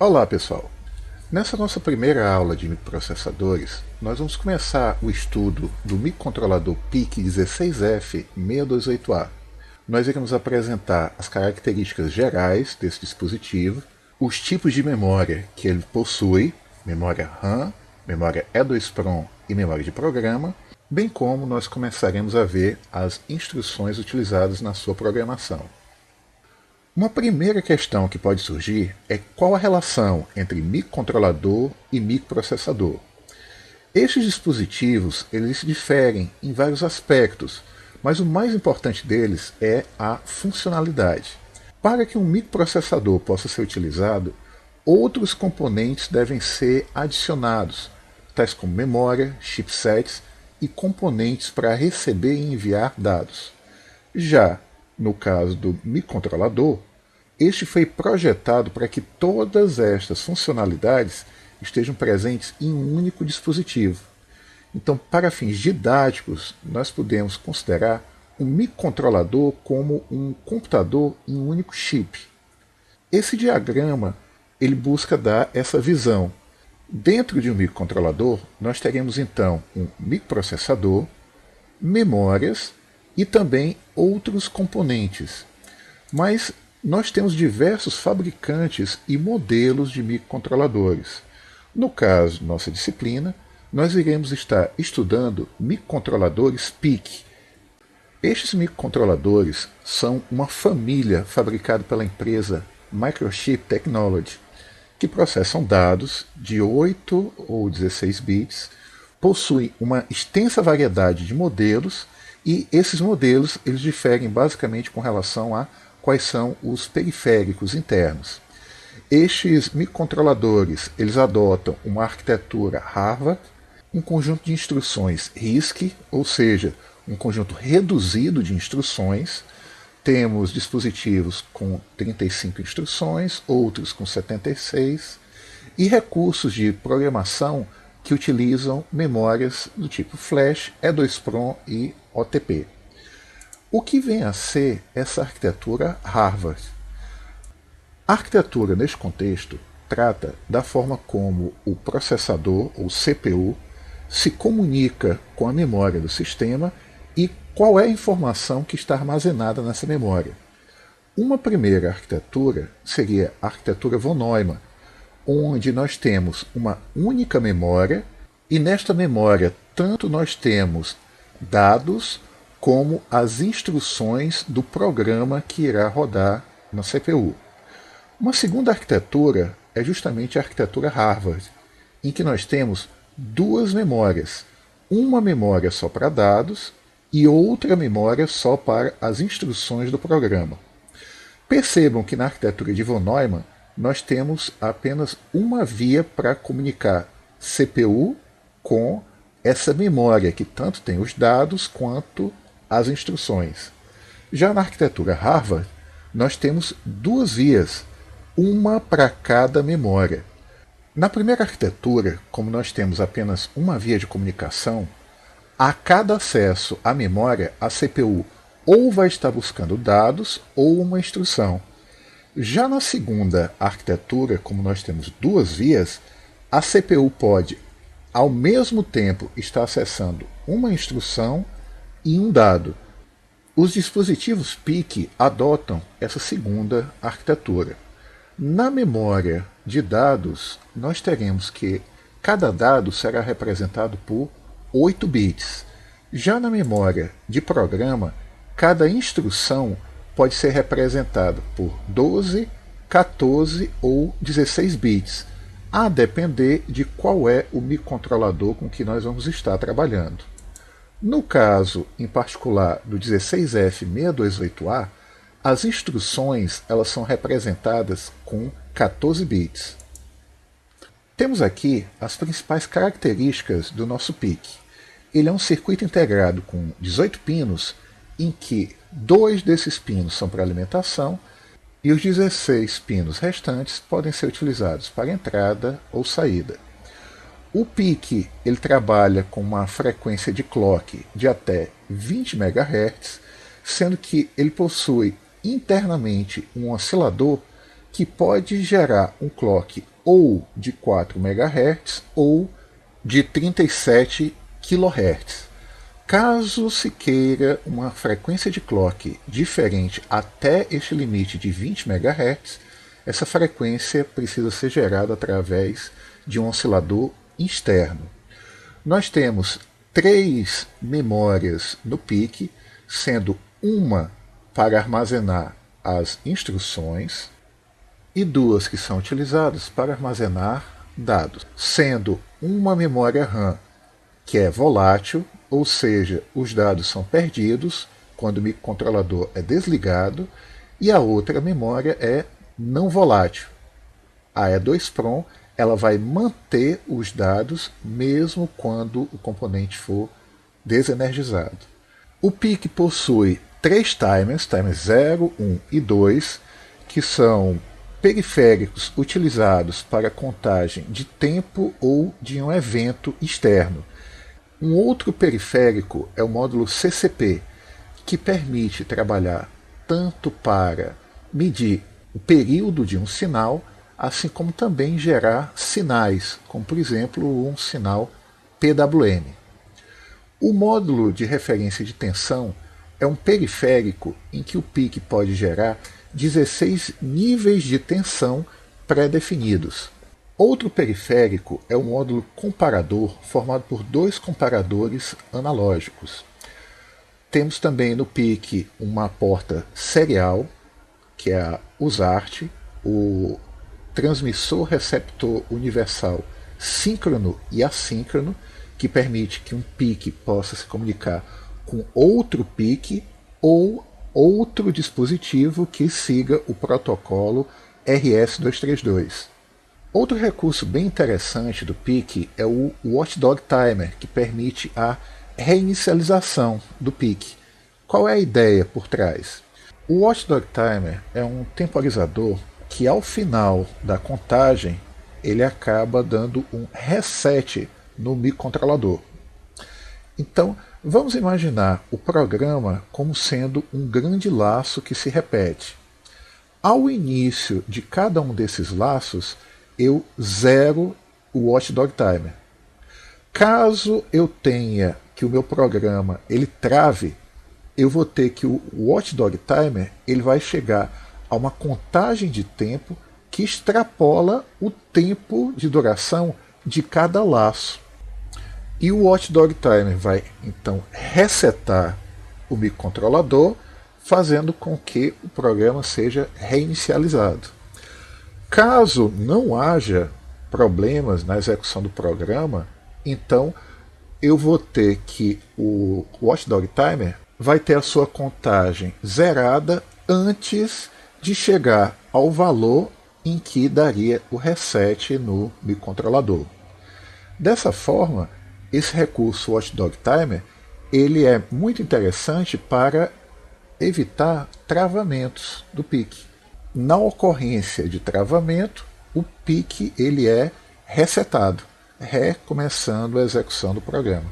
Olá pessoal! Nessa nossa primeira aula de microprocessadores, nós vamos começar o estudo do microcontrolador PIC16F6228A. Nós iremos apresentar as características gerais desse dispositivo, os tipos de memória que ele possui, memória RAM, memória E2PROM e memória de programa, bem como nós começaremos a ver as instruções utilizadas na sua programação. Uma primeira questão que pode surgir é qual a relação entre microcontrolador e microprocessador. Estes dispositivos eles diferem em vários aspectos, mas o mais importante deles é a funcionalidade. Para que um microprocessador possa ser utilizado, outros componentes devem ser adicionados, tais como memória, chipsets e componentes para receber e enviar dados. Já no caso do microcontrolador, este foi projetado para que todas estas funcionalidades estejam presentes em um único dispositivo. Então, para fins didáticos, nós podemos considerar um microcontrolador como um computador em um único chip. Esse diagrama ele busca dar essa visão. Dentro de um microcontrolador, nós teremos então um microprocessador, memórias e também outros componentes. Mas nós temos diversos fabricantes e modelos de microcontroladores. No caso, nossa disciplina, nós iremos estar estudando microcontroladores PIC. Estes microcontroladores são uma família fabricada pela empresa Microchip Technology, que processam dados de 8 ou 16 bits, possuem uma extensa variedade de modelos e esses modelos eles diferem basicamente com relação a quais são os periféricos internos. Estes microcontroladores eles adotam uma arquitetura Harvard, um conjunto de instruções RISC, ou seja, um conjunto reduzido de instruções. Temos dispositivos com 35 instruções, outros com 76, e recursos de programação que utilizam memórias do tipo Flash, E2PROM e OTP. O que vem a ser essa arquitetura Harvard? A arquitetura, neste contexto, trata da forma como o processador, ou CPU, se comunica com a memória do sistema e qual é a informação que está armazenada nessa memória. Uma primeira arquitetura seria a arquitetura von Neumann, onde nós temos uma única memória e nesta memória tanto nós temos dados como as instruções do programa que irá rodar na CPU. Uma segunda arquitetura é justamente a arquitetura Harvard, em que nós temos duas memórias, uma memória só para dados e outra memória só para as instruções do programa. Percebam que na arquitetura de von Neumann nós temos apenas uma via para comunicar CPU com essa memória que tanto tem os dados quanto as instruções. Já na arquitetura Harvard, nós temos duas vias, uma para cada memória. Na primeira arquitetura, como nós temos apenas uma via de comunicação, a cada acesso à memória, a CPU ou vai estar buscando dados ou uma instrução. Já na segunda arquitetura, como nós temos duas vias, a CPU pode, ao mesmo tempo, estar acessando uma instrução e um dado. Os dispositivos PIC adotam essa segunda arquitetura. Na memória de dados, nós teremos que cada dado será representado por 8 bits. Já na memória de programa, cada instrução pode ser representada por 12, 14 ou 16 bits, a depender de qual é o microcontrolador com que nós vamos estar trabalhando. No caso, em particular, do 16F628A, as instruções elas são representadas com 14 bits. Temos aqui as principais características do nosso PIC. Ele é um circuito integrado com 18 pinos, em que 2 desses pinos são para alimentação e os 16 pinos restantes podem ser utilizados para entrada ou saída. O PIC ele trabalha com uma frequência de clock de até 20 MHz, sendo que ele possui internamente um oscilador que pode gerar um clock ou de 4 MHz ou de 37 kHz. Caso se queira uma frequência de clock diferente até este limite de 20 MHz, essa frequência precisa ser gerada através de um oscilador externo. Nós temos 3 memórias no PIC, sendo uma para armazenar as instruções e 2 que são utilizadas para armazenar dados, sendo uma memória RAM que é volátil, ou seja, os dados são perdidos quando o microcontrolador é desligado, e a outra memória é não volátil. A E2PROM ela vai manter os dados mesmo quando o componente for desenergizado. O PIC possui 3 timers, timer 0, 1 e 2, que são periféricos utilizados para contagem de tempo ou de um evento externo. Um outro periférico é o módulo CCP, que permite trabalhar tanto para medir o período de um sinal, assim como também gerar sinais, como por exemplo um sinal PWM. O módulo de referência de tensão é um periférico em que o PIC pode gerar 16 níveis de tensão pré-definidos. Outro periférico é o módulo comparador, formado por 2 comparadores analógicos. Temos também no PIC uma porta serial, que é a USART, o transmissor receptor universal síncrono e assíncrono, que permite que um PIC possa se comunicar com outro PIC ou outro dispositivo que siga o protocolo RS-232. Outro recurso bem interessante do PIC é o Watchdog Timer, que permite a reinicialização do PIC. Qual é a ideia por trás? O Watchdog Timer é um temporizador que ao final da contagem ele acaba dando um reset no microcontrolador. Então, vamos imaginar o programa como sendo um grande laço que se repete. Ao início de cada um desses laços, eu zero o Watchdog Timer. Caso eu tenha que o meu programa ele trave, eu vou ter que o Watchdog Timer ele vai chegar a uma contagem de tempo que extrapola o tempo de duração de cada laço. E o Watchdog Timer vai então resetar o microcontrolador, fazendo com que o programa seja reinicializado. Caso não haja problemas na execução do programa, então eu vou ter que o Watchdog Timer vai ter a sua contagem zerada antes de chegar ao valor em que daria o reset no microcontrolador. Dessa forma, esse recurso Watchdog Timer ele é muito interessante para evitar travamentos do PIC. Na ocorrência de travamento, o PIC ele é resetado, recomeçando a execução do programa.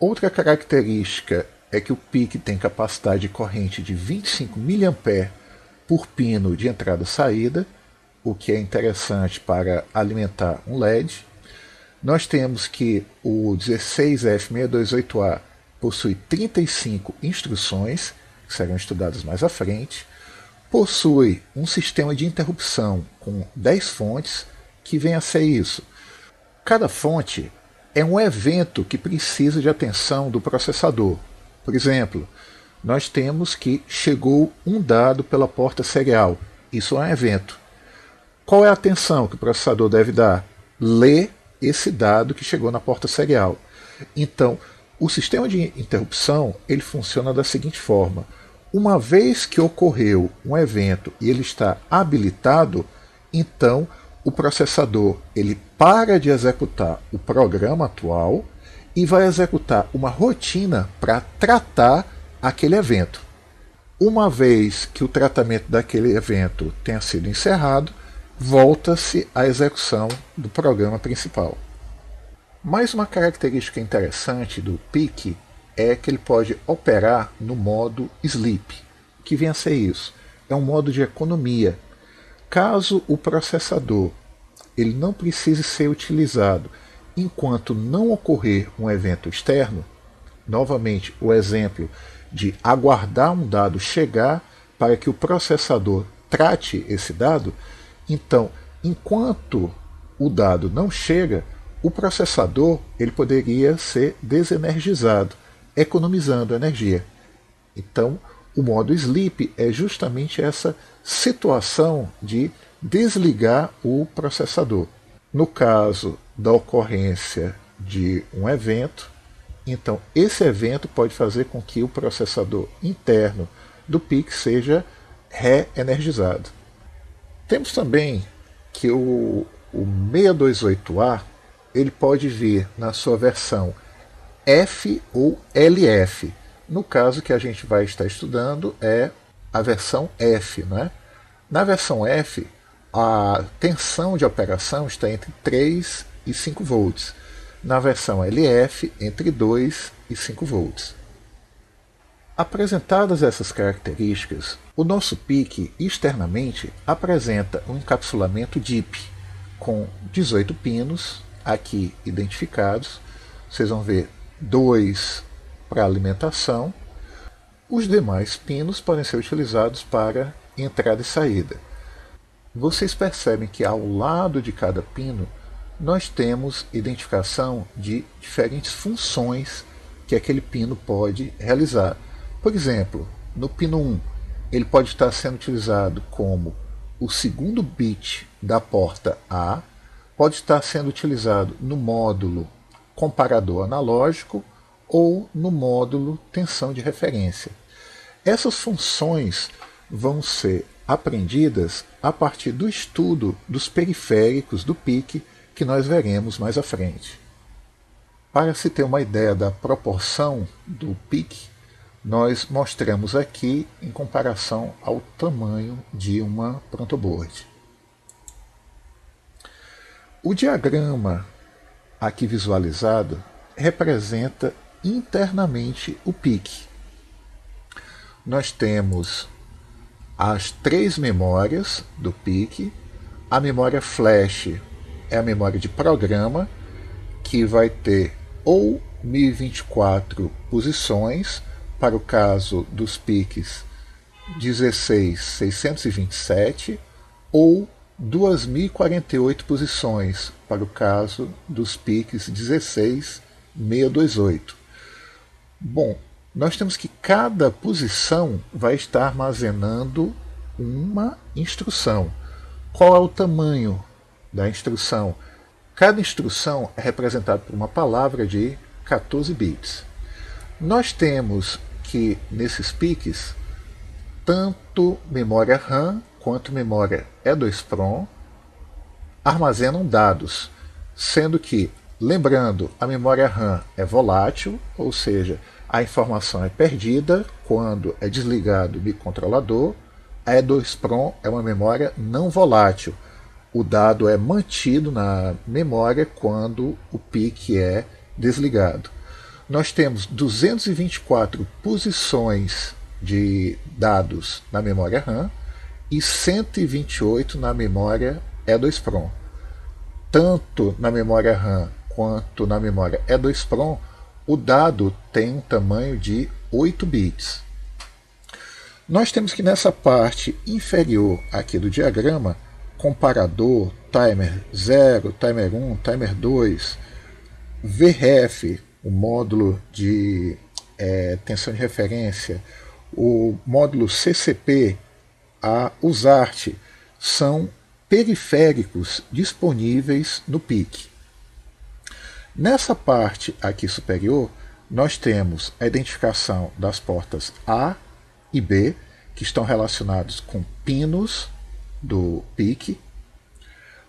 Outra característica é que o PIC tem capacidade de corrente de 25 mA por pino de entrada-saída, o que é interessante para alimentar um LED. Nós temos que o 16F628A possui 35 instruções, que serão estudadas mais à frente. Possui um sistema de interrupção com 10 fontes, que vem a ser isso. Cada fonte é um evento que precisa de atenção do processador. Por exemplo, nós temos que chegou um dado pela porta serial. Isso é um evento. Qual é a atenção que o processador deve dar? Ler esse dado que chegou na porta serial. Então, o sistema de interrupção ele funciona da seguinte forma. Uma vez que ocorreu um evento e ele está habilitado, então o processador ele para de executar o programa atual e vai executar uma rotina para tratar aquele evento. Uma vez que o tratamento daquele evento tenha sido encerrado, volta-se à execução do programa principal. Mais uma característica interessante do PIC é que ele pode operar no modo Sleep. O que vem a ser isso? É um modo de economia. Caso o processador ele não precise ser utilizado enquanto não ocorrer um evento externo, novamente o exemplo de aguardar um dado chegar para que o processador trate esse dado, então, enquanto o dado não chega, o processador ele poderia ser desenergizado, economizando energia. Então, o modo sleep é justamente essa situação de desligar o processador. No caso da ocorrência de um evento, então esse evento pode fazer com que o processador interno do PIC seja reenergizado. Temos também que o 628A ele pode vir na sua versão F ou LF. No caso que a gente vai estar estudando é a versão F. Né? Na versão F, a tensão de operação está entre 3 e 5 volts. Na versão LF, entre 2 e 5 volts. Apresentadas essas características, o nosso PIC externamente apresenta um encapsulamento DIP com 18 pinos aqui identificados. Vocês vão ver 2 para alimentação. Os demais pinos podem ser utilizados para entrada e saída. Vocês percebem que ao lado de cada pino nós temos identificação de diferentes funções que aquele pino pode realizar. Por exemplo, no pino 1, ele pode estar sendo utilizado como o segundo bit da porta A, pode estar sendo utilizado no módulo comparador analógico ou no módulo tensão de referência. Essas funções vão ser aprendidas a partir do estudo dos periféricos do PIC que nós veremos mais à frente. Para se ter uma ideia da proporção do PIC, nós mostramos aqui em comparação ao tamanho de uma protoboard. O diagrama aqui visualizado representa internamente o PIC. Nós temos as 3 memórias do PIC. A memória flash é a memória de programa, que vai ter ou 1024 posições, para o caso dos PICs 16627, ou 2048 posições, para o caso dos PICs 16628. Bom, nós temos que cada posição vai estar armazenando uma instrução. Qual é o tamanho da instrução? Cada instrução é representada por uma palavra de 14 bits. Nós temos que nesses PICs, tanto memória RAM quanto memória E2PROM armazenam dados, sendo que, lembrando, a memória RAM é volátil, ou seja, a informação é perdida quando é desligado o microcontrolador. A E2PROM é uma memória não volátil. O dado é mantido na memória quando o PIC é desligado. Nós temos 224 posições de dados na memória RAM e 128 na memória E2PROM. Tanto na memória RAM quanto na memória E2PROM, o dado tem um tamanho de 8 bits. Nós temos que nessa parte inferior aqui do diagrama, comparador, timer 0, timer 1, timer 2, VREF, o módulo de tensão de referência, o módulo CCP, a USART, são periféricos disponíveis no PIC. Nessa parte aqui superior, nós temos a identificação das portas A e B, que estão relacionados com pinos do PIC.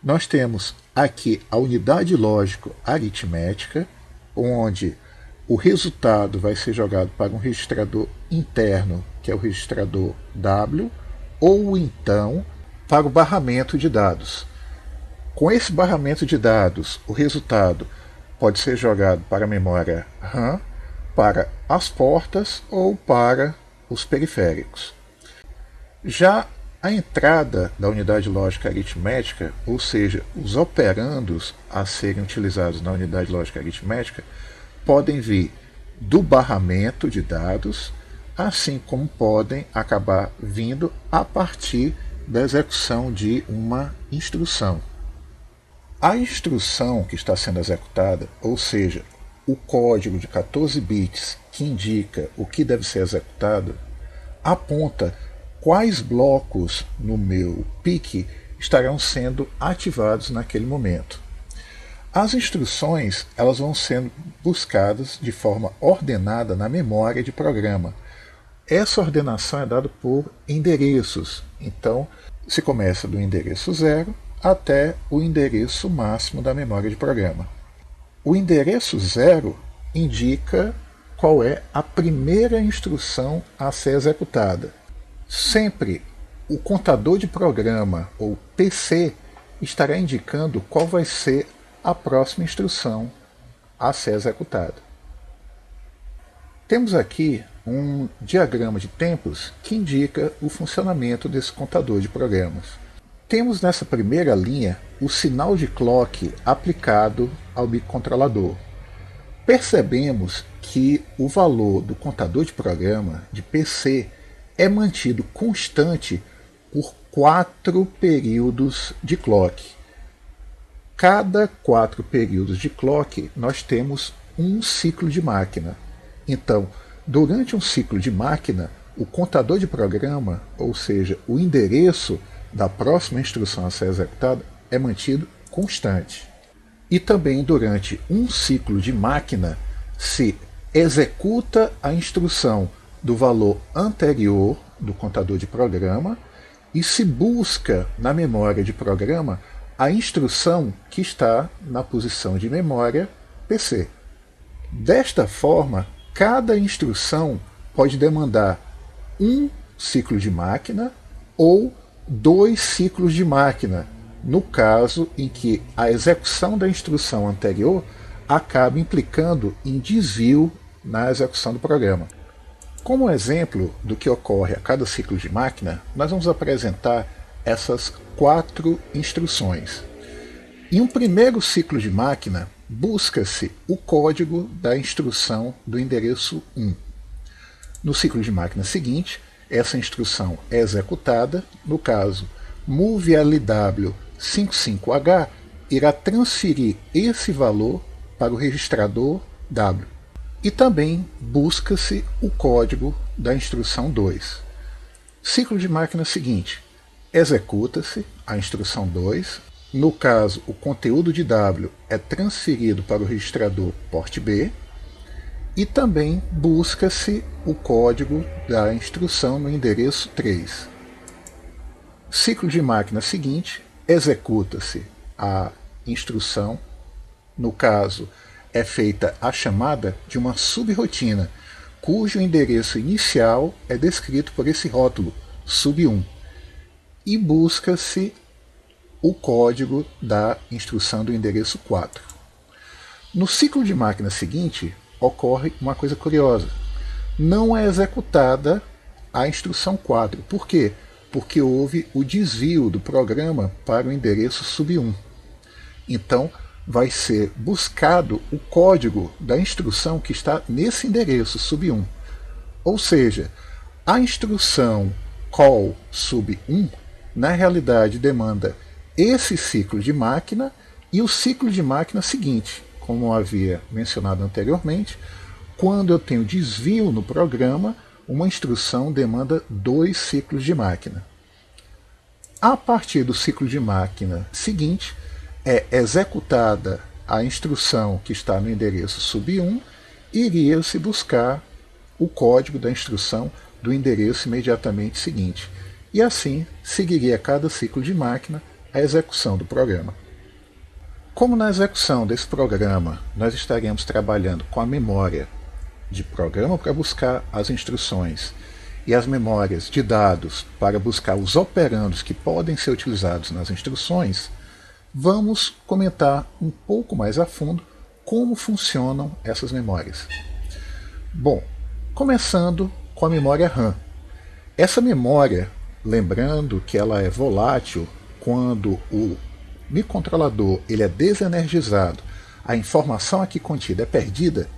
Nós temos aqui a unidade lógico-aritmética, onde o resultado vai ser jogado para um registrador interno, que é o registrador W, ou então para o barramento de dados. Com esse barramento de dados, o resultado pode ser jogado para a memória RAM, para as portas ou para os periféricos. Já A entrada da unidade lógica aritmética, ou seja, os operandos a serem utilizados na unidade lógica aritmética, podem vir do barramento de dados, assim como podem acabar vindo a partir da execução de uma instrução. A instrução que está sendo executada, ou seja, o código de 14 bits que indica o que deve ser executado, aponta quais blocos no meu PIC estarão sendo ativados naquele momento. As instruções elas vão sendo buscadas de forma ordenada na memória de programa. Essa ordenação é dada por endereços. Então, se começa do endereço 0 até o endereço máximo da memória de programa. O endereço 0 indica qual é a primeira instrução a ser executada. Sempre o contador de programa, ou PC, estará indicando qual vai ser a próxima instrução a ser executada. Temos aqui um diagrama de tempos que indica o funcionamento desse contador de programas. Temos nessa primeira linha o sinal de clock aplicado ao microcontrolador. Percebemos que o valor do contador de programa de PC é mantido constante por 4 períodos de clock. Cada 4 períodos de clock nós temos um ciclo de máquina. Então, durante um ciclo de máquina, o contador de programa, ou seja, o endereço da próxima instrução a ser executada, é mantido constante. E também durante um ciclo de máquina se executa a instrução do valor anterior do contador de programa e se busca na memória de programa a instrução que está na posição de memória PC. Desta forma, cada instrução pode demandar um ciclo de máquina ou 2 ciclos de máquina, no caso em que a execução da instrução anterior acaba implicando em desvio na execução do programa. Como exemplo do que ocorre a cada ciclo de máquina, nós vamos apresentar essas 4 instruções. Em um primeiro ciclo de máquina, busca-se o código da instrução do endereço 1. No ciclo de máquina seguinte, essa instrução é executada, no caso, MOVLW55H irá transferir esse valor para o registrador W. E também busca-se o código da instrução 2. Ciclo de máquina seguinte, executa-se a instrução 2. No caso, o conteúdo de W é transferido para o registrador port B. E também busca-se o código da instrução no endereço 3. Ciclo de máquina seguinte, executa-se a instrução. No caso, é feita a chamada de uma subrotina, cujo endereço inicial é descrito por esse rótulo, sub1, e busca-se o código da instrução do endereço 4. No ciclo de máquina seguinte, ocorre uma coisa curiosa. Não é executada a instrução 4. Por quê? Porque houve o desvio do programa para o endereço sub1. Então, vai ser buscado o código da instrução que está nesse endereço sub1. Ou seja, a instrução call sub1, na realidade, demanda esse ciclo de máquina e o ciclo de máquina seguinte. Como eu havia mencionado anteriormente, quando eu tenho desvio no programa, uma instrução demanda 2 ciclos de máquina. A partir do ciclo de máquina seguinte, é executada a instrução que está no endereço sub1 e iria-se buscar o código da instrução do endereço imediatamente seguinte. E assim seguiria cada ciclo de máquina a execução do programa. Como na execução desse programa nós estaremos trabalhando com a memória de programa para buscar as instruções e as memórias de dados para buscar os operandos que podem ser utilizados nas instruções, vamos comentar um pouco mais a fundo como funcionam essas memórias. Bom, começando com a memória RAM. Essa memória lembrando que ela é volátil quando o microcontrolador ele é desenergizado, a informação aqui contida é perdida.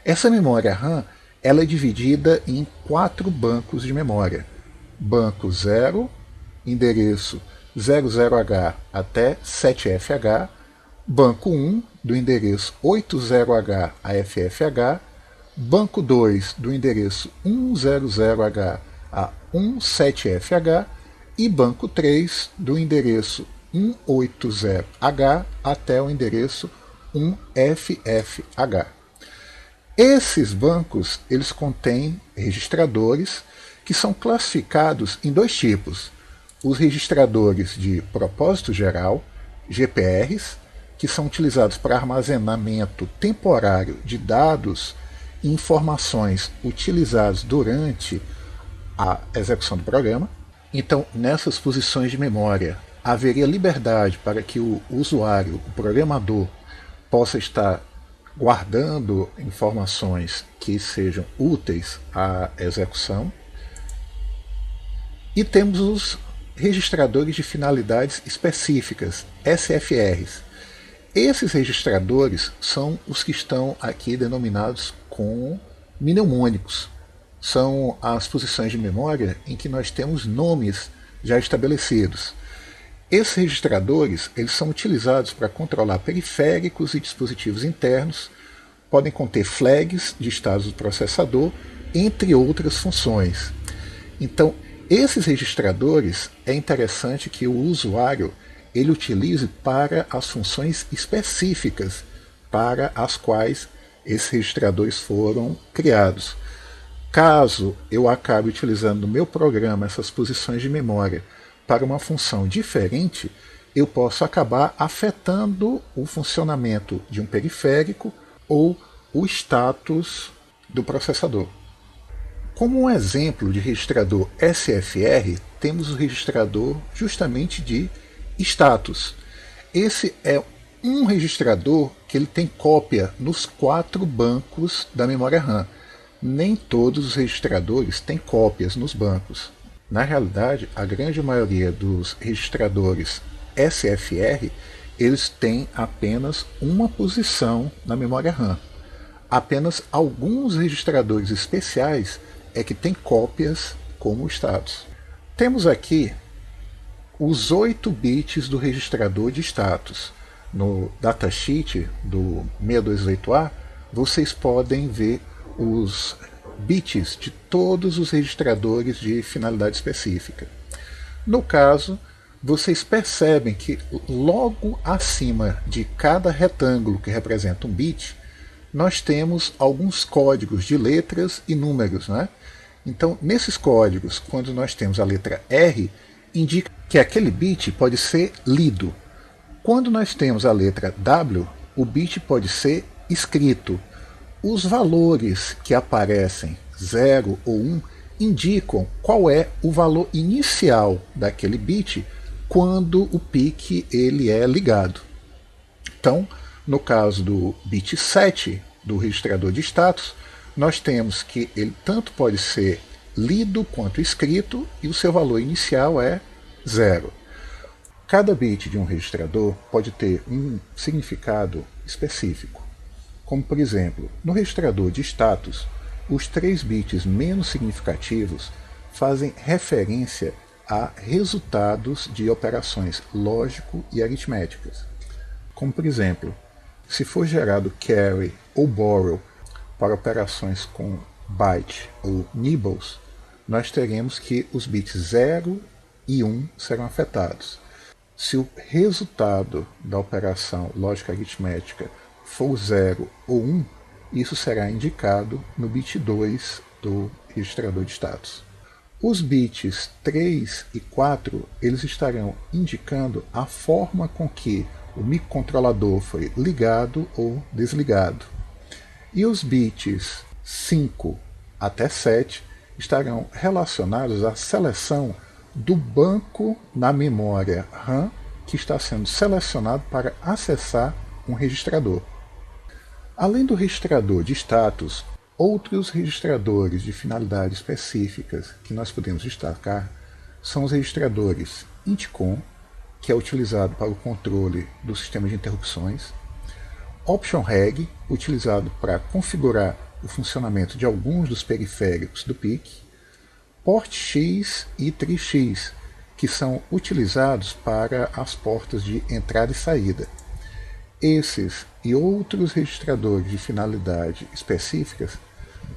Essa memória RAM ela é dividida em 4 bancos de memória. Banco 0, endereço 00H até 7FH, banco 1 do endereço 80H a FFH, banco 2 do endereço 100H a 17FH e banco 3 do endereço 180H até o endereço 1FFH. Esses bancos eles contêm registradores que são classificados em 2 tipos. Os registradores de propósito geral, GPRs, que são utilizados para armazenamento temporário de dados e informações utilizados durante a execução do programa. Então, nessas posições de memória, haveria liberdade para que o usuário, o programador, possa estar guardando informações que sejam úteis à execução. E temos os registradores de finalidades específicas, SFRs. Esses registradores são os que estão aqui denominados como mnemônicos. São as posições de memória em que nós temos nomes já estabelecidos. Esses registradores eles são utilizados para controlar periféricos e dispositivos internos, podem conter flags de estados do processador, entre outras funções. Então, esses registradores é interessante que o usuário ele utilize para as funções específicas para as quais esses registradores foram criados. Caso eu acabe utilizando no meu programa essas posições de memória para uma função diferente, eu posso acabar afetando o funcionamento de um periférico ou o status do processador. Como um exemplo de registrador SFR, temos o registrador justamente de status. Esse é um registrador que ele tem cópia nos 4 bancos da memória RAM. Nem todos os registradores têm cópias nos bancos. Na realidade, a grande maioria dos registradores SFR eles têm apenas uma posição na memória RAM. Apenas alguns registradores especiais é que têm cópias como status. Temos aqui os 8 bits do registrador de status. No datasheet do 628A, vocês podem ver os bits de todos os registradores de finalidade específica. No caso, vocês percebem que logo acima de cada retângulo que representa um bit, nós temos alguns códigos de letras e números, né? Então, nesses códigos, quando nós temos a letra R, indica que aquele bit pode ser lido. Quando nós temos a letra W, o bit pode ser escrito. Os valores que aparecem, 0 ou 1, indicam qual é o valor inicial daquele bit quando o PIC ele é ligado. Então, no caso do bit 7 do registrador de status, nós temos que ele tanto pode ser lido quanto escrito e o seu valor inicial é 0. Cada bit de um registrador pode ter um significado específico. Como, por exemplo, no registrador de status, os 3 bits menos significativos fazem referência a resultados de operações lógico e aritméticas. Como, por exemplo, se for gerado carry ou borrow para operações com byte ou nibbles, nós teremos que os bits 0 e 1 serão afetados. Se o resultado da operação lógica aritmética for 0 ou 1, isso será indicado no bit 2 do registrador de status. Os bits 3 e 4 eles estarão indicando a forma com que o microcontrolador foi ligado ou desligado. E os bits 5 até 7 estarão relacionados à seleção do banco na memória RAM que está sendo selecionado para acessar um registrador. Além do registrador de status, outros registradores de finalidades específicas que nós podemos destacar são os registradores INTCOM, que é utilizado para o controle do sistema de interrupções, OptionReg, utilizado para configurar o funcionamento de alguns dos periféricos do PIC, PortX e TRIX, que são utilizados para as portas de entrada e saída. Esses e outros registradores de finalidade específicas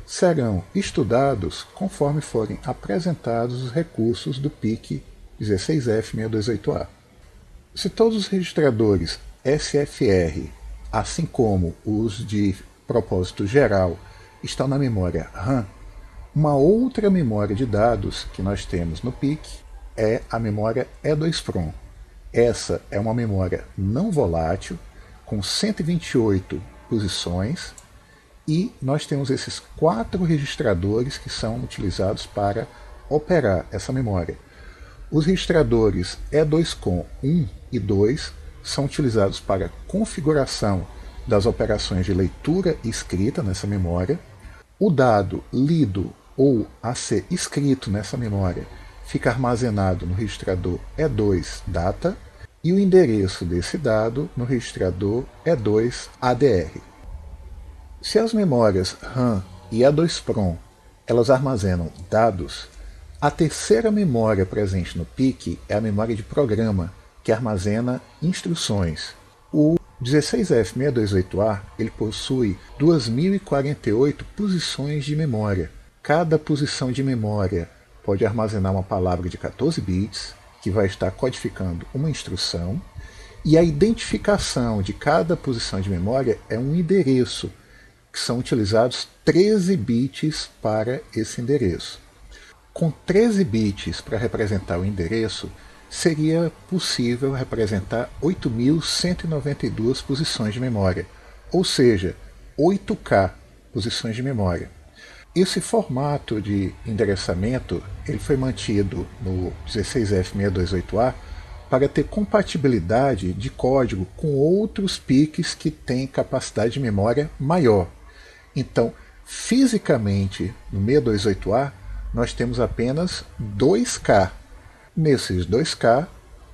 serão estudados conforme forem apresentados os recursos do PIC 16F628A. Se todos os registradores SFR, assim como os de propósito geral, estão na memória RAM, uma outra memória de dados que nós temos no PIC é a memória E2PROM. Essa é uma memória não volátil, com 128 posições, e nós temos esses 4 registradores que são utilizados para operar essa memória. Os registradores E2COM 1 e 2 são utilizados para configuração das operações de leitura e escrita nessa memória. O dado lido ou a ser escrito nessa memória fica armazenado no registrador E2 Data e o endereço desse dado no registrador E2 ADR. Se as memórias RAM e E2PROM elas armazenam dados, a terceira memória presente no PIC é a memória de programa, que armazena instruções. O 16F628A ele possui 2048 posições de memória. Cada posição de memória pode armazenar uma palavra de 14 bits, que vai estar codificando uma instrução, e a identificação de cada posição de memória é um endereço, que são utilizados 13 bits para esse endereço. Com 13 bits para representar o endereço, seria possível representar 8.192 posições de memória, ou seja, 8K posições de memória. Esse formato de endereçamento ele foi mantido no 16F628A para ter compatibilidade de código com outros PICs que têm capacidade de memória maior. Então, fisicamente, no 628A, nós temos apenas 2K. Nesses 2K,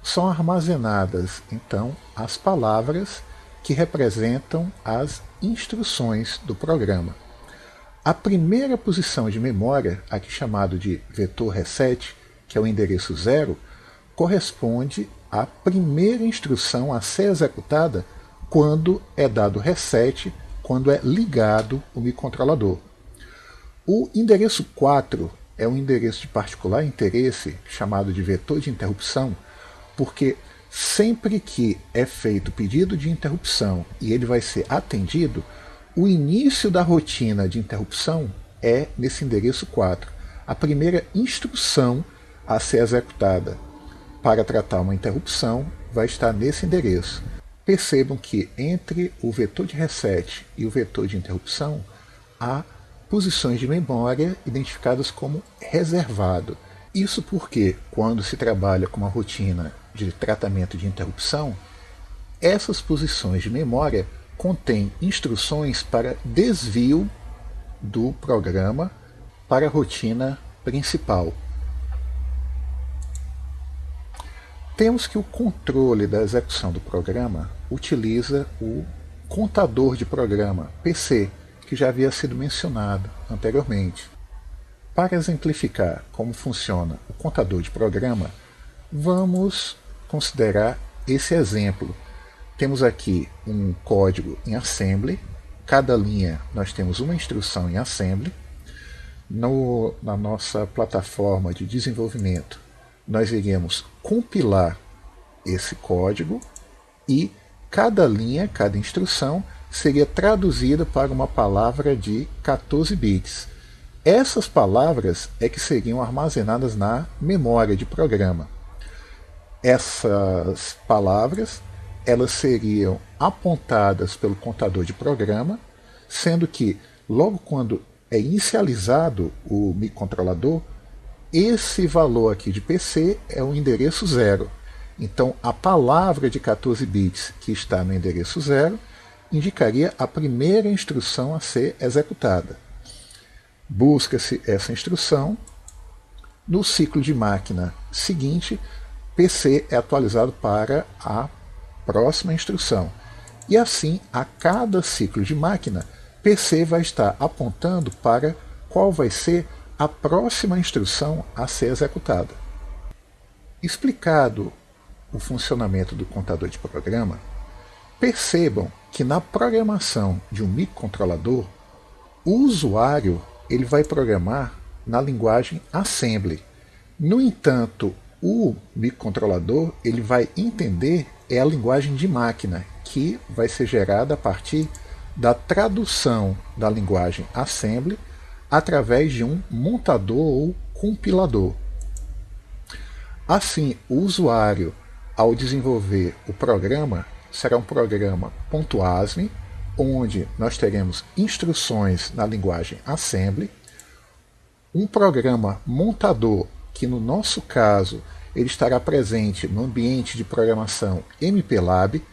são armazenadas, então, as palavras que representam as instruções do programa. A primeira posição de memória, aqui chamado de vetor reset, que é o endereço 0, corresponde à primeira instrução a ser executada quando é dado reset, quando é ligado o microcontrolador. O endereço 4 é um endereço de particular interesse, chamado de vetor de interrupção, porque sempre que é feito pedido de interrupção e ele vai ser atendido, o início da rotina de interrupção é nesse endereço 4. A primeira instrução a ser executada para tratar uma interrupção vai estar nesse endereço. Percebam que entre o vetor de reset e o vetor de interrupção há posições de memória identificadas como reservado. Isso porque, quando se trabalha com uma rotina de tratamento de interrupção, essas posições de memória contêm instruções para desvio do programa para a rotina principal. Temos que o controle da execução do programa utiliza o contador de programa, PC, que já havia sido mencionado anteriormente. Para exemplificar como funciona o contador de programa, vamos considerar esse exemplo. Temos aqui um código em assembly, cada linha nós temos uma instrução em assembly. Na nossa plataforma de desenvolvimento, nós iremos compilar esse código e cada linha, cada instrução, seria traduzida para uma palavra de 14 bits. Essas palavras é que seriam armazenadas na memória de programa. Essas palavras elas seriam apontadas pelo contador de programa, sendo que logo quando é inicializado o microcontrolador, esse valor aqui de PC é o endereço 0. Então a palavra de 14 bits que está no endereço 0 indicaria a primeira instrução a ser executada. Busca-se essa instrução, No ciclo de máquina seguinte, PC é atualizado para a próxima instrução. E assim, a cada ciclo de máquina, PC vai estar apontando para qual vai ser a próxima instrução a ser executada. Explicado o funcionamento do contador de programa, percebam que na programação de um microcontrolador, o usuário ele vai programar na linguagem Assembly. No entanto, o microcontrolador ele vai entender a linguagem de máquina, que vai ser gerada a partir da tradução da linguagem Assembly através de um montador ou compilador. Assim, o usuário, ao desenvolver o programa, será um programa .asm, onde nós teremos instruções na linguagem Assembly, um programa montador, que no nosso caso ele estará presente no ambiente de programação MPLAB,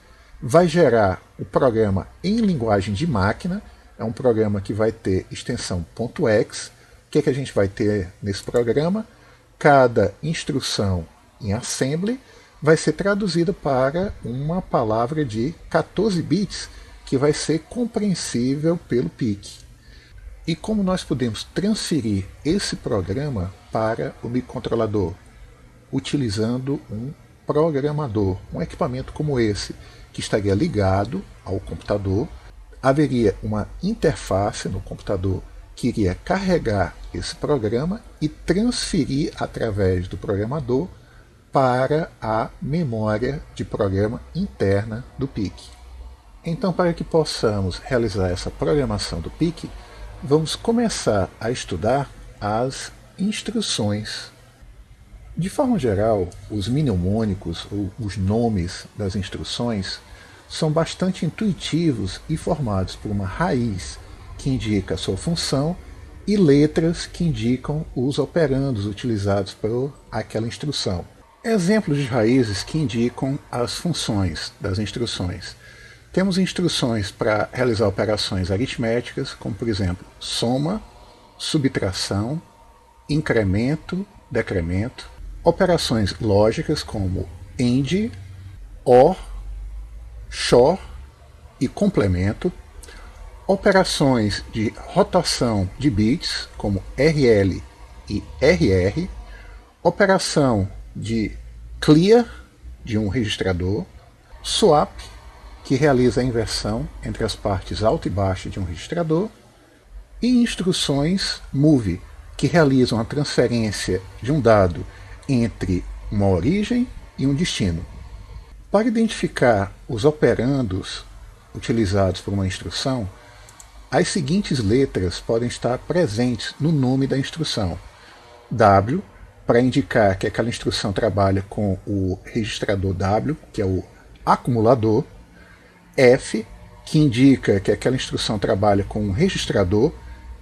vai gerar o programa em linguagem de máquina, é um programa que vai ter extensão .x. O que a gente vai ter nesse programa? Cada instrução em Assembly vai ser traduzida para uma palavra de 14 bits que vai ser compreensível pelo PIC. E como nós podemos transferir esse programa para o microcontrolador? Utilizando um programador, um equipamento como esse, que estaria ligado ao computador, haveria uma interface no computador que iria carregar esse programa e transferir através do programador para a memória de programa interna do PIC. Então, para que possamos realizar essa programação do PIC, vamos começar a estudar as instruções. De forma geral, os mnemônicos, ou os nomes das instruções, são bastante intuitivos e formados por uma raiz que indica a sua função e letras que indicam os operandos utilizados por aquela instrução. Exemplos de raízes que indicam as funções das instruções. Temos instruções para realizar operações aritméticas, como por exemplo, soma, subtração, incremento, decremento, operações lógicas como AND, OR, XOR e complemento, operações de rotação de bits, como RL e RR, operação de clear de um registrador, swap, que realiza a inversão entre as partes alta e baixa de um registrador, e instruções move, que realizam a transferência de um dado entre uma origem e um destino. Para identificar os operandos utilizados por uma instrução, as seguintes letras podem estar presentes no nome da instrução. W, para indicar que aquela instrução trabalha com o registrador W, que é o acumulador. F, que indica que aquela instrução trabalha com um registrador,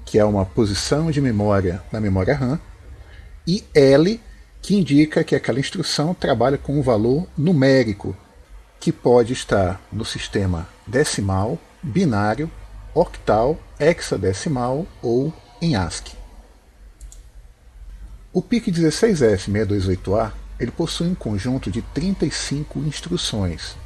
que é uma posição de memória na memória RAM. E L, que indica que aquela instrução trabalha com um valor numérico, que pode estar no sistema decimal, binário, octal, hexadecimal ou em ASCII. O PIC 16F628A ele possui um conjunto de 35 instruções.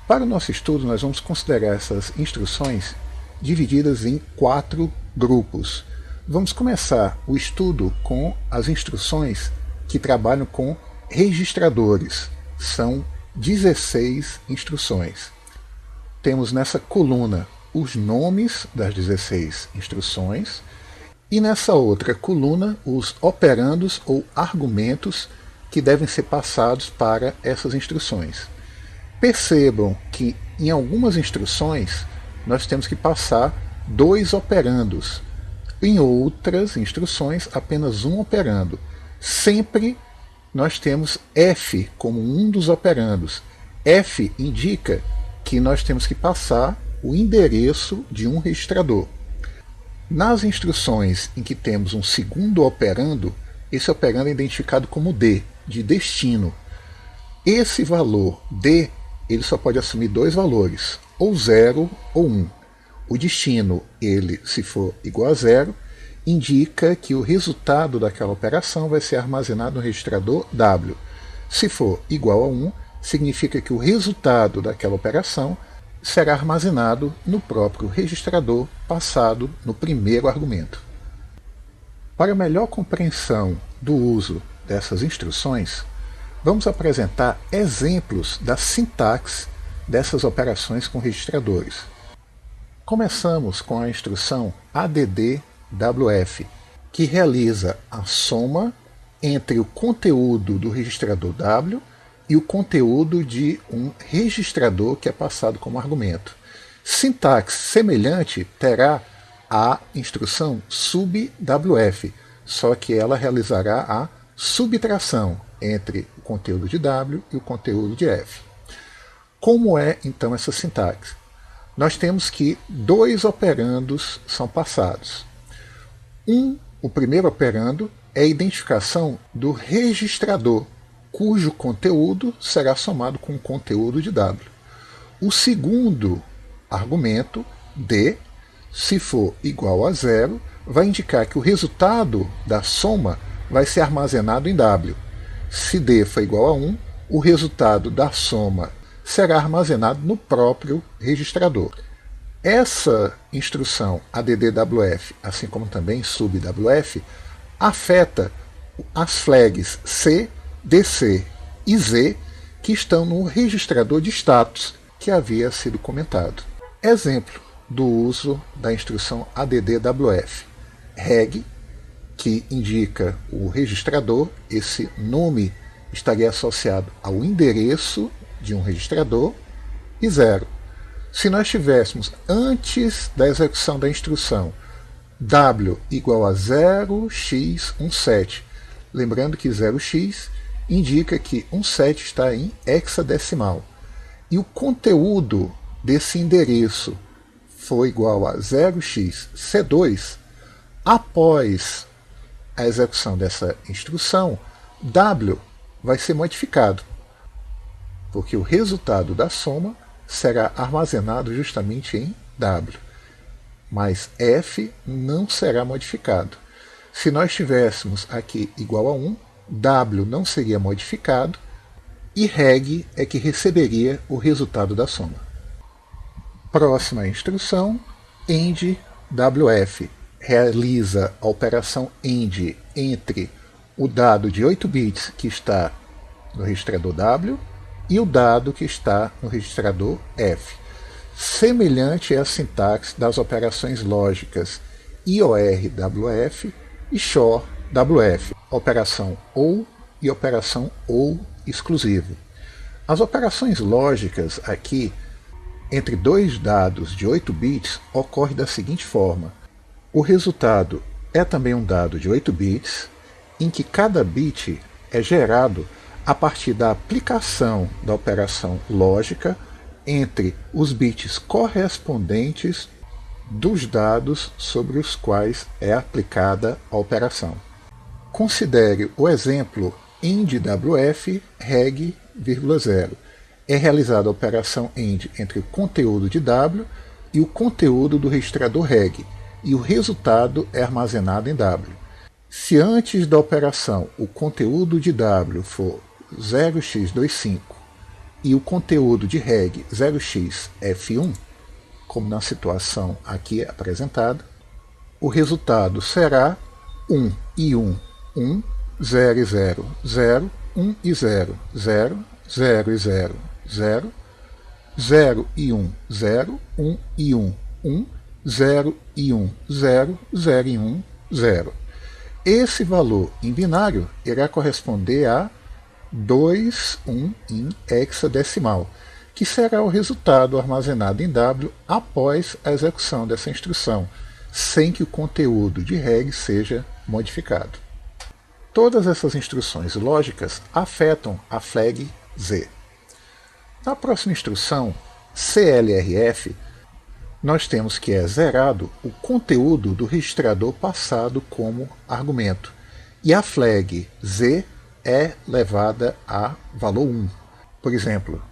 Para o nosso estudo, nós vamos considerar essas instruções divididas em 4 grupos. Vamos começar o estudo com as instruções que trabalham com registradores. São 16 instruções. Temos nessa coluna os nomes das 16 instruções e nessa outra coluna os operandos ou argumentos que devem ser passados para essas instruções. Percebam que em algumas instruções nós temos que passar 2 operandos, em outras instruções apenas um operando. Sempre nós temos F como um dos operandos. F indica que nós temos que passar o endereço de um registrador. Nas instruções em que temos um segundo operando, esse operando é identificado como D, de destino. Esse valor D ele só pode assumir 2 valores, ou 0 ou 1. O destino, ele, se for igual a 0, indica que o resultado daquela operação vai ser armazenado no registrador W. Se for igual a 1, significa que o resultado daquela operação será armazenado no próprio registrador passado no primeiro argumento. Para melhor compreensão do uso dessas instruções, vamos apresentar exemplos da sintaxe dessas operações com registradores. Começamos com a instrução addwf, que realiza a soma entre o conteúdo do registrador W e o conteúdo de um registrador que é passado como argumento. Sintaxe semelhante terá a instrução subwf, só que ela realizará a subtração entre o conteúdo de W e o conteúdo de F. Como é então essa sintaxe? Nós temos que dois operandos são passados. O primeiro operando é a identificação do registrador, cujo conteúdo será somado com o conteúdo de W. O segundo argumento, D, se for igual a 0, vai indicar que o resultado da soma vai ser armazenado em W. Se D for igual a 1, o resultado da soma será armazenado no próprio registrador. Essa instrução addwf, assim como também subwf, afeta as flags C, DC e Z que estão no registrador de status que havia sido comentado. Exemplo do uso da instrução addwf. Reg, que indica o registrador, esse nome estaria associado ao endereço de um registrador, e 0. Se nós tivéssemos, antes da execução da instrução, W igual a 0x17, lembrando que 0x indica que 17 está em hexadecimal, e o conteúdo desse endereço for igual a 0xC2, após a execução dessa instrução, W vai ser modificado, porque o resultado da soma será armazenado justamente em W, mas F não será modificado. Se nós tivéssemos aqui igual a 1, W não seria modificado e reg é que receberia o resultado da soma. Próxima instrução, endwf, realiza a operação end entre o dado de 8 bits que está no registrador W e o dado que está no registrador F. Semelhante é a sintaxe das operações lógicas IORWF e SHORWF, operação OR e operação OR exclusivo. As operações lógicas aqui, entre dois dados de 8 bits, ocorre da seguinte forma. O resultado é também um dado de 8 bits, em que cada bit é gerado a partir da aplicação da operação lógica entre os bits correspondentes dos dados sobre os quais é aplicada a operação. Considere o exemplo endwf reg, 0. É realizada a operação end entre o conteúdo de W e o conteúdo do registrador reg, e o resultado é armazenado em W. Se antes da operação o conteúdo de W for 0x25 e o conteúdo de reg 0xF1, como na situação aqui apresentada, o resultado será 1 e 1, 1, 0 e 0, 0, 1 e 0, 0, 0 e 0, 0, 0 e 1, 0, 1 e 1, 1, 0 e 1, 0, 0 e 1, 0. Esse valor em binário irá corresponder a 2, 1 em hexadecimal, que será o resultado armazenado em W após a execução dessa instrução, sem que o conteúdo de reg seja modificado. Todas essas instruções lógicas afetam a flag Z. Na próxima instrução, CLRF, nós temos que é zerado o conteúdo do registrador passado como argumento, e a flag Z é levada a valor 1. Por exemplo,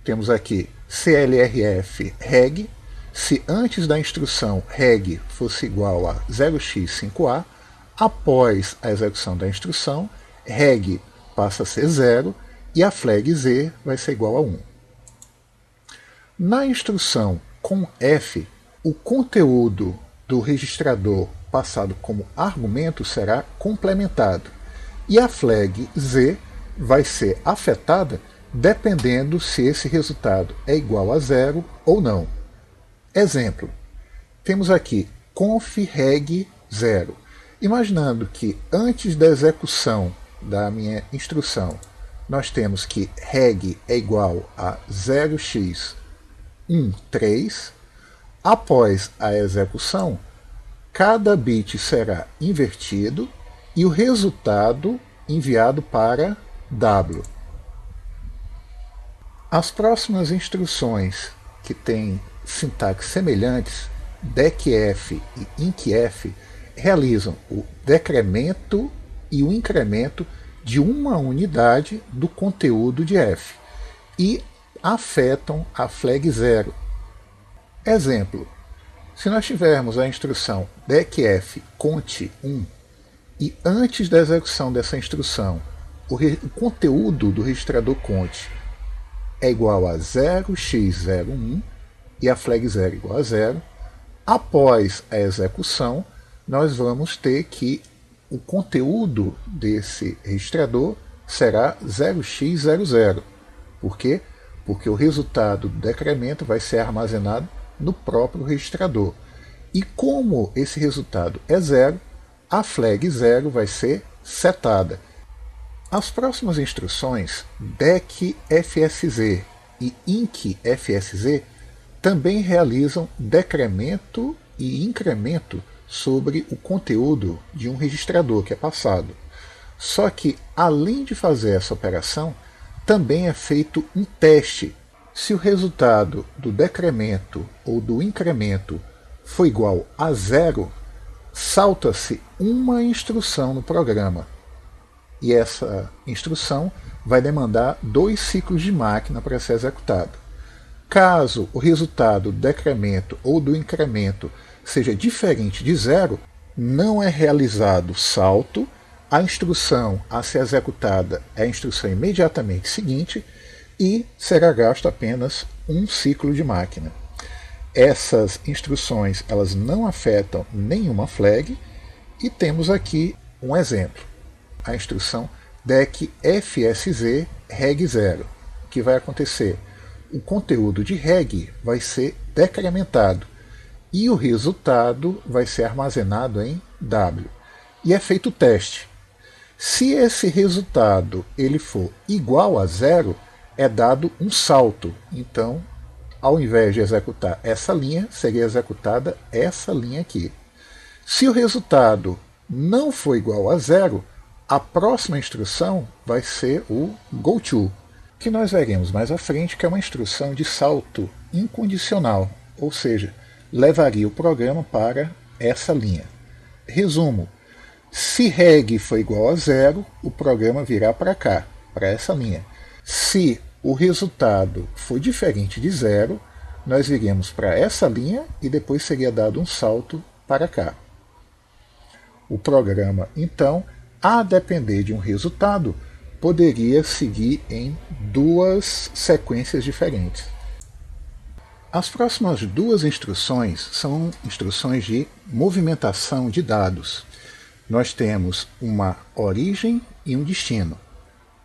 temos aqui CLRF reg, Se antes da instrução reg fosse igual a 0x5a, após a execução da instrução, reg passa a ser 0 e a flag z vai ser igual a 1. Na instrução com F, o conteúdo do registrador passado como argumento será complementado e a flag z vai ser afetada dependendo se esse resultado é igual a 0 ou não. Exemplo, temos aqui conf reg 0. Imaginando que antes da execução da minha instrução, nós temos que reg é igual a 0x13. Após a execução, cada bit será invertido e o resultado enviado para W. As próximas instruções que têm sintaxes semelhantes, decf e incf, realizam o decremento e o incremento de uma unidade do conteúdo de f e afetam a flag 0. Exemplo, se nós tivermos a instrução decf cont 1 e antes da execução dessa instrução o conteúdo do registrador cont é igual a 0x01 e a flag 0 igual a 0, após a execução nós vamos ter que o conteúdo desse registrador será 0x00. Por quê? Porque o resultado do decremento vai ser armazenado no próprio registrador. E como esse resultado é 0, a flag 0 vai ser setada. As próximas instruções, decfsz e incfsz, também realizam decremento e incremento sobre o conteúdo de um registrador que é passado. Só que, além de fazer essa operação, também é feito um teste. Se o resultado do decremento ou do incremento for igual a 0, salta-se uma instrução no programa. E essa instrução vai demandar 2 ciclos de máquina para ser executada. Caso o resultado do decremento ou do incremento seja diferente de 0, não é realizado salto, a instrução a ser executada é a instrução imediatamente seguinte e será gasto apenas um ciclo de máquina. Essas instruções elas não afetam nenhuma flag e temos aqui um exemplo. A instrução decfsz reg 0. O que vai acontecer? O conteúdo de reg vai ser decrementado e o resultado vai ser armazenado em W. E é feito o teste. Se esse resultado ele for igual a 0, é dado um salto. Então, ao invés de executar essa linha, seria executada essa linha aqui. Se o resultado não for igual a 0, a próxima instrução vai ser o goTo, que nós veremos mais à frente, que é uma instrução de salto incondicional, ou seja, levaria o programa para essa linha. Resumo, se reg for igual a 0, o programa virá para cá, para essa linha. Se o resultado for diferente de 0, nós viríamos para essa linha e depois seria dado um salto para cá. O programa, então, a depender de um resultado, poderia seguir em 2 sequências diferentes. As próximas 2 instruções são instruções de movimentação de dados. Nós temos uma origem e um destino.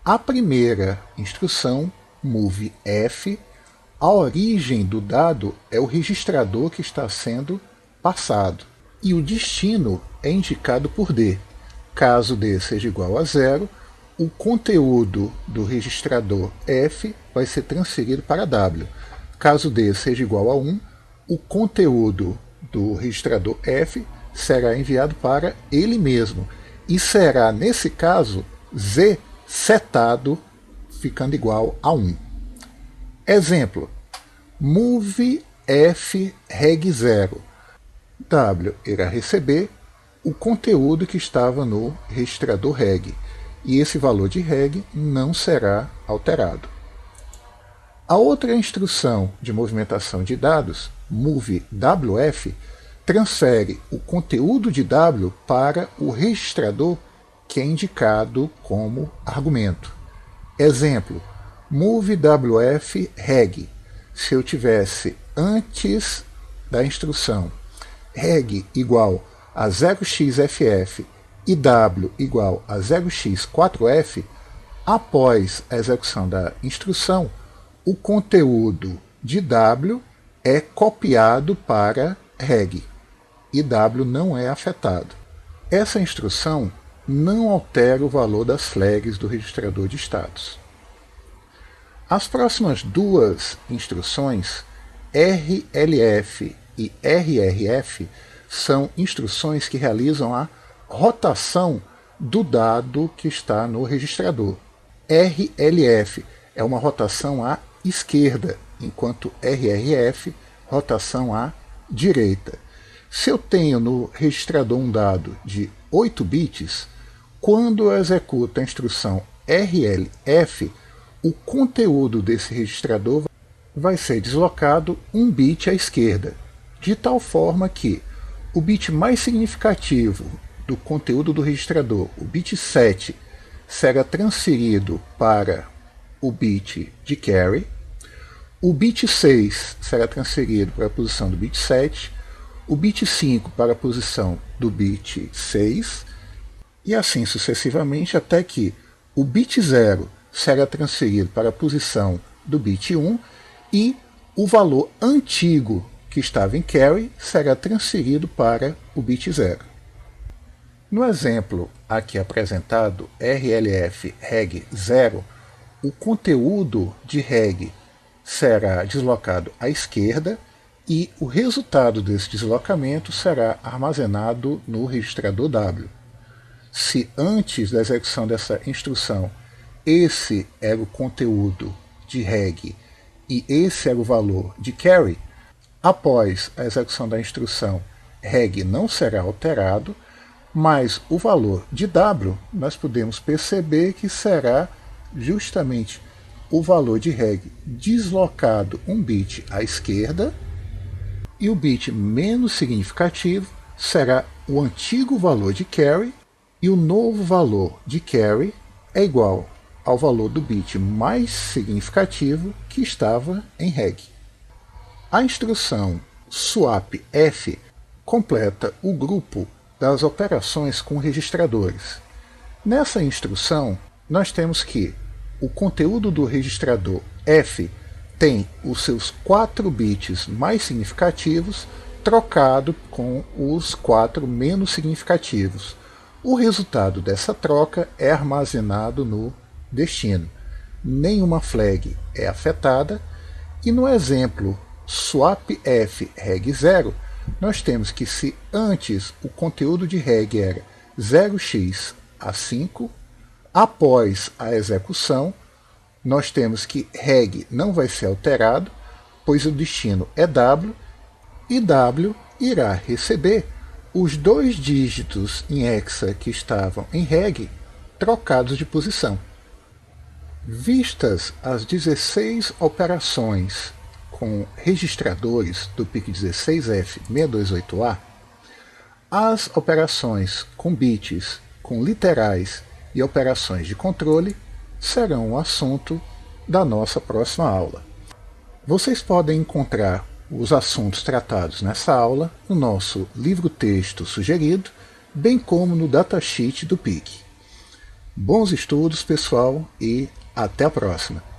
A primeira instrução, movef, a origem do dado é o registrador que está sendo passado, e o destino é indicado por D. Caso D seja igual a 0, o conteúdo do registrador F vai ser transferido para W. Caso D seja igual a 1, o conteúdo do registrador F será enviado para ele mesmo e será, nesse caso, Z setado, ficando igual a 1. Exemplo, move F reg 0. W irá receber o conteúdo que estava no registrador reg, e esse valor de reg não será alterado. A outra instrução de movimentação de dados, MoveWF, transfere o conteúdo de W para o registrador que é indicado como argumento. Exemplo, MoveWF reg. Se eu tivesse antes da instrução reg igual a 0xFF e W igual a 0x4f, após a execução da instrução, o conteúdo de W é copiado para reg e W não é afetado. Essa instrução não altera o valor das flags do registrador de status. As próximas duas instruções, RLF e RRF, são instruções que realizam a rotação do dado que está no registrador. RLF é uma rotação à esquerda, enquanto RRF, rotação à direita. Se eu tenho no registrador um dado de 8 bits, quando eu executo a instrução RLF, o conteúdo desse registrador vai ser deslocado um bit à esquerda, de tal forma que o bit mais significativo do conteúdo do registrador, o bit 7, será transferido para o bit de carry, o bit 6 será transferido para a posição do bit 7, o bit 5 para a posição do bit 6, e assim sucessivamente até que o bit 0 será transferido para a posição do bit 1 e o valor antigo que estava em carry será transferido para o bit 0. No exemplo aqui apresentado, RLF reg 0, o conteúdo de reg será deslocado à esquerda e o resultado desse deslocamento será armazenado no registrador W. Se antes da execução dessa instrução esse era o conteúdo de reg e esse era o valor de carry, após a execução da instrução reg não será alterado, mas o valor de W nós podemos perceber que será justamente o valor de reg deslocado um bit à esquerda, e o bit menos significativo será o antigo valor de carry, e o novo valor de carry é igual ao valor do bit mais significativo que estava em reg. A instrução swapF completa o grupo das operações com registradores. Nessa instrução, nós temos que o conteúdo do registrador F tem os seus 4 bits mais significativos trocado com os 4 menos significativos. O resultado dessa troca é armazenado no destino. Nenhuma flag é afetada, e no exemplo swapF reg 0, nós temos que se antes o conteúdo de reg era 0x5, após a execução, nós temos que reg não vai ser alterado, pois o destino é W, e W irá receber os 2 dígitos em hexa que estavam em reg trocados de posição. Vistas as 16 operações com registradores do PIC16F628A, as operações com bits, com literais e operações de controle serão o assunto da nossa próxima aula. Vocês podem encontrar os assuntos tratados nessa aula no nosso livro-texto sugerido, bem como no datasheet do PIC. Bons estudos, pessoal, e até a próxima!